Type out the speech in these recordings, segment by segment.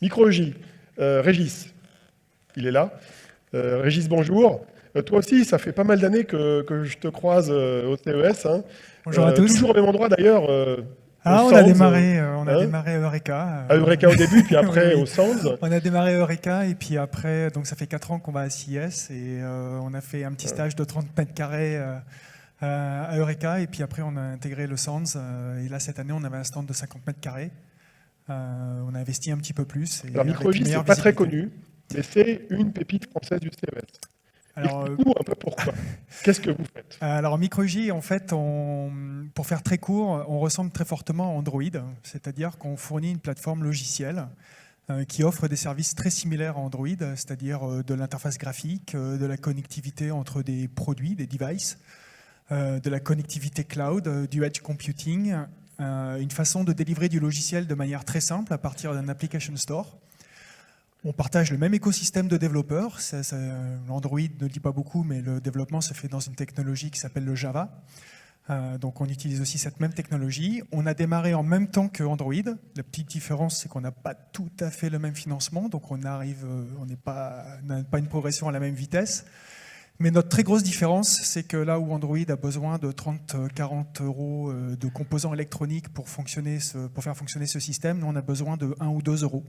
Micro-EJ, Régis, il est là. Régis, bonjour. Toi aussi, ça fait pas mal d'années que je te croise au CES. Hein. Bonjour à tous. Toujours au même endroit d'ailleurs. On a démarré à Eureka. À Eureka au début, puis après oui. au Sands. On a démarré à Eureka et puis après, donc ça fait 4 ans qu'on va à CES et on a fait un petit stage de 30 mètres carrés à Eureka et puis après on a intégré le Sands et là cette année on avait un stand de 50 mètres carrés. On a investi un petit peu plus. Alors Micro-EJ, c'est pas très connu, mais c'est une pépite française du CES. Alors, explique-nous un peu pourquoi. Qu'est-ce que vous faites? Alors Micro-EJ, en fait, pour faire très court, on ressemble très fortement à Android, c'est-à-dire qu'on fournit une plateforme logicielle qui offre des services très similaires à Android, c'est-à-dire de l'interface graphique, de la connectivité entre des produits, des devices, de la connectivité cloud, du edge computing, une façon de délivrer du logiciel de manière très simple à partir d'un application store. On partage le même écosystème de développeurs. L'Android ne dit pas beaucoup, mais le développement se fait dans une technologie qui s'appelle le Java. Donc on utilise aussi cette même technologie. On a démarré en même temps que Android. La petite différence, c'est qu'on n'a pas tout à fait le même financement, donc on n'a pas une progression à la même vitesse. Mais notre très grosse différence, c'est que là où Android a besoin de 30-40 euros de composants électroniques pour faire fonctionner ce système, nous on a besoin de 1 ou 2 euros.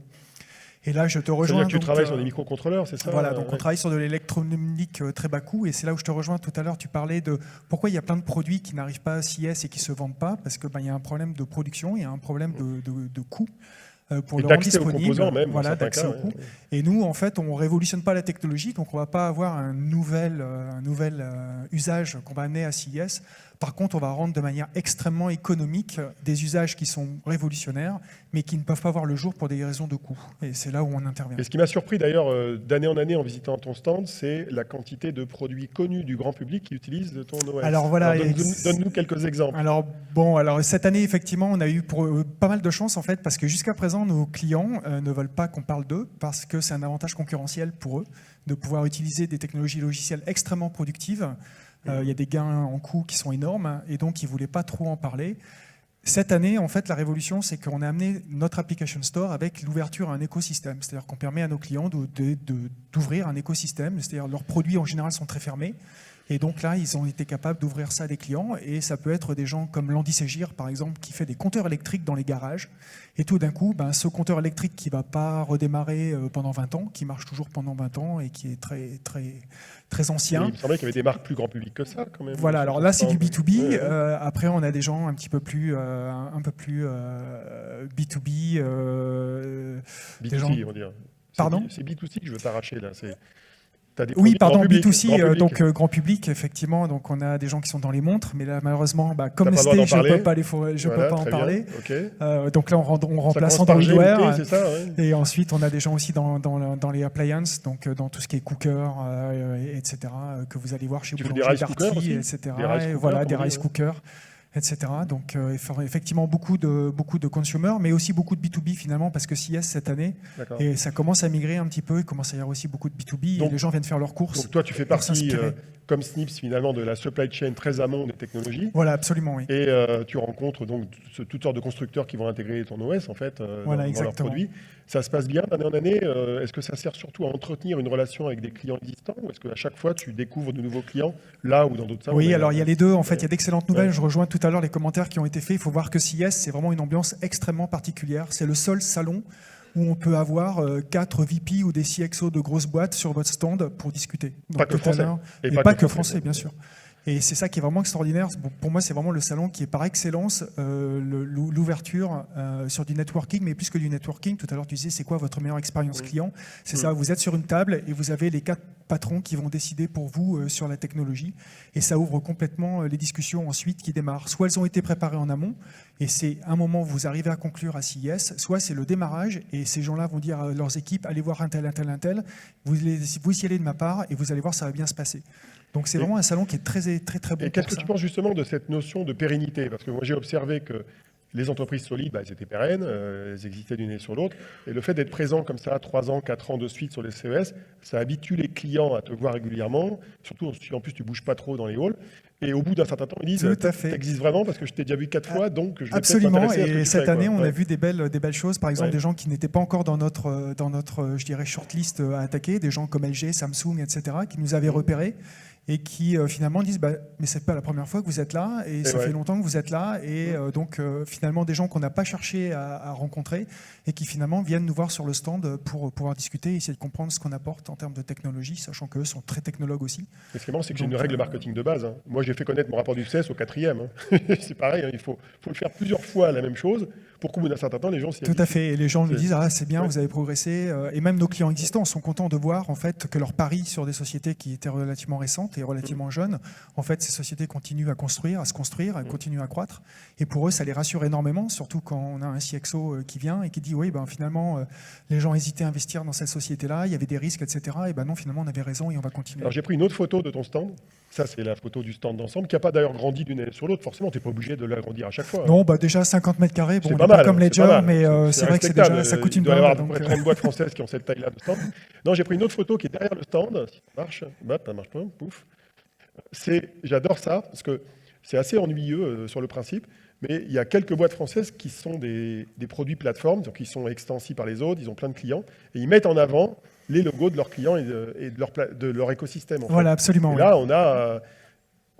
Et là, je te rejoins. C'est-à-dire que tu travailles sur des microcontrôleurs, c'est ça? Voilà, donc on travaille sur de l'électronique très bas coût, et c'est là où je te rejoins tout à l'heure. Tu parlais de pourquoi il y a plein de produits qui n'arrivent pas à CES et qui ne se vendent pas, parce qu'il y a un problème de production, il y a un problème de coût pour le rendre disponible, voilà, d'accès au coût. Et nous, en fait, on ne révolutionne pas la technologie, donc on ne va pas avoir un nouvel usage qu'on va amener à CES. Par contre, on va rendre de manière extrêmement économique des usages qui sont révolutionnaires, mais qui ne peuvent pas voir le jour pour des raisons de coût. Et c'est là où on intervient. Et ce qui m'a surpris d'ailleurs d'année en année en visitant ton stand, c'est la quantité de produits connus du grand public qui utilisent ton OS. Alors voilà, donne-nous quelques exemples. Alors cette année, effectivement, on a eu pas mal de chance en fait, parce que jusqu'à présent, nos clients ne veulent pas qu'on parle d'eux, parce que c'est un avantage concurrentiel pour eux de pouvoir utiliser des technologies logicielles extrêmement productives. Il y a des gains en coût qui sont énormes et donc ils ne voulaient pas trop en parler. Cette année, en fait, la révolution, c'est qu'on a amené notre application store avec l'ouverture à un écosystème. C'est-à-dire qu'on permet à nos clients d'ouvrir un écosystème. C'est-à-dire leurs produits, en général, sont très fermés. Et donc là, ils ont été capables d'ouvrir ça à des clients. Et ça peut être des gens comme Landy Ségir, par exemple, qui fait des compteurs électriques dans les garages. Et tout d'un coup, ce compteur électrique qui ne va pas redémarrer pendant 20 ans, qui marche toujours pendant 20 ans et qui est très, très, très ancien. Il me semblait qu'il y avait des marques plus grand public que ça, quand même. Voilà, alors là, c'est du B2B. Après, on a des gens un petit peu plus, B2B. B2C, des gens... on va dire. Pardon ? C'est B2C que je veux t'arracher, là. Oui, pardon, B2C, donc grand public, effectivement. Donc on a des gens qui sont dans les montres, mais là, malheureusement, comme Nestlé, je ne peux pas en parler. Okay. Donc là, on remplace Android Wear. Ouais. Et ensuite, on a des gens aussi dans les appliances, donc dans tout ce qui est cooker, etc., que vous allez voir chez Boulanger Darty, etc. Voilà, des rice cookers, etc. Donc effectivement beaucoup de consumers, mais aussi beaucoup de B2B finalement, parce que CES cette année, et ça commence à migrer un petit peu, il commence à y avoir aussi beaucoup de B2B, donc, et les gens viennent faire leurs courses. Donc toi tu fais partie, comme Snips finalement, de la supply chain très amont des technologies. Voilà, absolument, oui. Et tu rencontres donc toutes sortes de constructeurs qui vont intégrer ton OS en fait dans leurs produits. Ça se passe bien d'année en année. Est-ce que ça sert surtout à entretenir une relation avec des clients existants, ou est-ce qu'à chaque fois tu découvres de nouveaux clients là ou dans d'autres salons? Oui, alors il y a les deux. En fait, il y a d'excellentes nouvelles. Je rejoins tout à l'heure les commentaires qui ont été faits. Il faut voir que CES, c'est vraiment une ambiance extrêmement particulière. C'est le seul salon où on peut avoir 4 VP ou des CXO de grosses boîtes sur votre stand pour discuter. Donc, pas que français. Et pas que français, bien sûr. Et c'est ça qui est vraiment extraordinaire. Pour moi, c'est vraiment le salon qui est par excellence l'ouverture sur du networking, mais plus que du networking. Tout à l'heure, tu disais, c'est quoi votre meilleure expérience client? C'est ça, vous êtes sur une table et vous avez les 4 patrons qui vont décider pour vous sur la technologie. Et ça ouvre complètement les discussions ensuite qui démarrent. Soit elles ont été préparées en amont, et c'est un moment où vous arrivez à conclure à CES, soit c'est le démarrage, et ces gens-là vont dire à leurs équipes, allez voir un tel, un tel, un tel, vous y allez de ma part, et vous allez voir, ça va bien se passer. Donc c'est vraiment un salon qui est très, très, très bon. Et qu'est-ce que tu penses justement de cette notion de pérennité? Parce que moi j'ai observé que Les entreprises solides, elles étaient pérennes, elles existaient d'une année sur l'autre. Et le fait d'être présent comme ça, 3 ans, 4 ans de suite sur les CES, ça habitue les clients à te voir régulièrement, surtout si en plus tu bouges pas trop dans les halls. Et au bout d'un certain temps, ils disent « Tu existes vraiment parce que je t'ai déjà vu 4 fois, donc je vais Absolument, peut-être m'intéresser à ce que et tu cette fais, année, quoi. » on a vu des belles choses. Par exemple, des gens qui n'étaient pas encore dans notre, je dirais, shortlist à attaquer, des gens comme LG, Samsung, etc., qui nous avaient repérés et qui finalement disent mais c'est pas la première fois que vous êtes là et ça fait longtemps que vous êtes là et donc finalement des gens qu'on n'a pas cherché à rencontrer et qui finalement viennent nous voir sur le stand pour pouvoir discuter et essayer de comprendre ce qu'on apporte en termes de technologie, sachant qu'eux sont très technologues aussi. Et ce qui est marrant, c'est que j'ai une règle marketing de base. Moi, j'ai fait connaître mon rapport du CES au 4e. C'est pareil, il faut le faire plusieurs fois la même chose pour qu'au bout d'un certain temps, les gens s'y habituent. Tout à fait, et les gens nous disent « Ah, c'est bien, vous avez progressé ». Et même nos clients existants sont contents de voir en fait, que leur pari sur des sociétés qui étaient relativement récentes et relativement jeunes, en fait, ces sociétés continuent à construire, à se construire, à continuer à croître. Et pour eux, ça les rassure énormément, surtout quand on a un CXO qui vient et qui dit « Oui, finalement, les gens hésitaient à investir dans cette société-là, il y avait des risques, etc. » Et non, finalement, on avait raison et on va continuer. Alors, j'ai pris une autre photo de ton stand. Ça, c'est la photo du stand d'ensemble, qui n'a pas d'ailleurs grandi d'une année sur l'autre. Forcément, tu n'es pas obligé de l'agrandir à chaque fois. Non, déjà 50 mètres carrés, bon, on n'est pas comme Ledger, mais c'est vrai que déjà, ça coûte une blinde. Il doit y avoir à peu donc, près 30 boîtes françaises qui ont cette taille-là de stand. Non, j'ai pris une autre photo qui est derrière le stand. Si ça marche, ça marche pas, pouf. J'adore ça, parce que c'est assez ennuyeux sur le principe, mais il y a quelques boîtes françaises qui sont des produits plateformes, donc ils sont extensibles par les autres, ils ont plein de clients, et ils mettent en avant les logos de leurs clients et de leur écosystème. Voilà, absolument. Et là,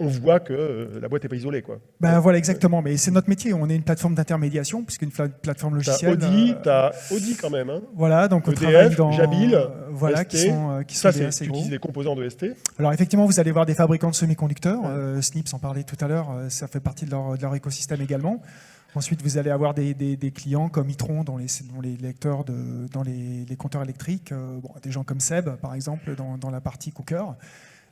on voit que la boîte n'est pas isolée, quoi. Voilà, exactement. Mais c'est notre métier. On est une plateforme d'intermédiation, puisqu'une plateforme logicielle. T'as Audi quand même. Hein. Voilà, donc on EDF, travaille dans Jabil, voilà, ST. qui sont Ça, assez tu gros. utilises des composants de ST. Alors effectivement, vous allez voir des fabricants de semi-conducteurs. Snips en parlait tout à l'heure. Ça fait partie de leur écosystème également. Ensuite, vous allez avoir des clients comme Itron dans les lecteurs, dans les compteurs électriques. Des gens comme Seb, par exemple, dans la partie cooker.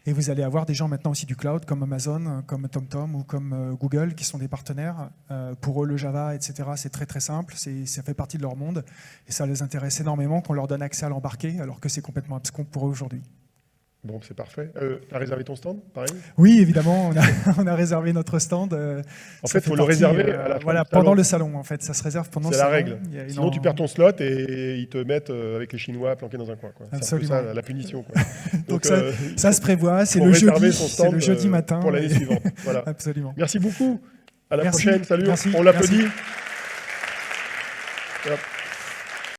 Et vous allez avoir des gens maintenant aussi du cloud, comme Amazon, comme TomTom ou comme Google, qui sont des partenaires. Pour eux, le Java, etc., c'est très très simple, ça fait partie de leur monde. Et ça les intéresse énormément qu'on leur donne accès à l'embarqué, alors que c'est complètement abscon pour eux aujourd'hui. Bon, c'est parfait. Tu as réservé ton stand, pareil? Oui, évidemment, on a réservé notre stand. En fait, il faut le réserver à la fin pendant le salon, en fait. Ça se réserve pendant le salon. C'est la règle. Sinon, tu perds ton slot et ils te mettent avec les Chinois planqués dans un coin. C'est un peu ça, la punition. Quoi. Donc ça se prévoit. C'est le jeudi matin. Pour l'année suivante. Voilà. Absolument. Merci beaucoup. À la prochaine. Salut. Merci. On l'applaudit. Voilà.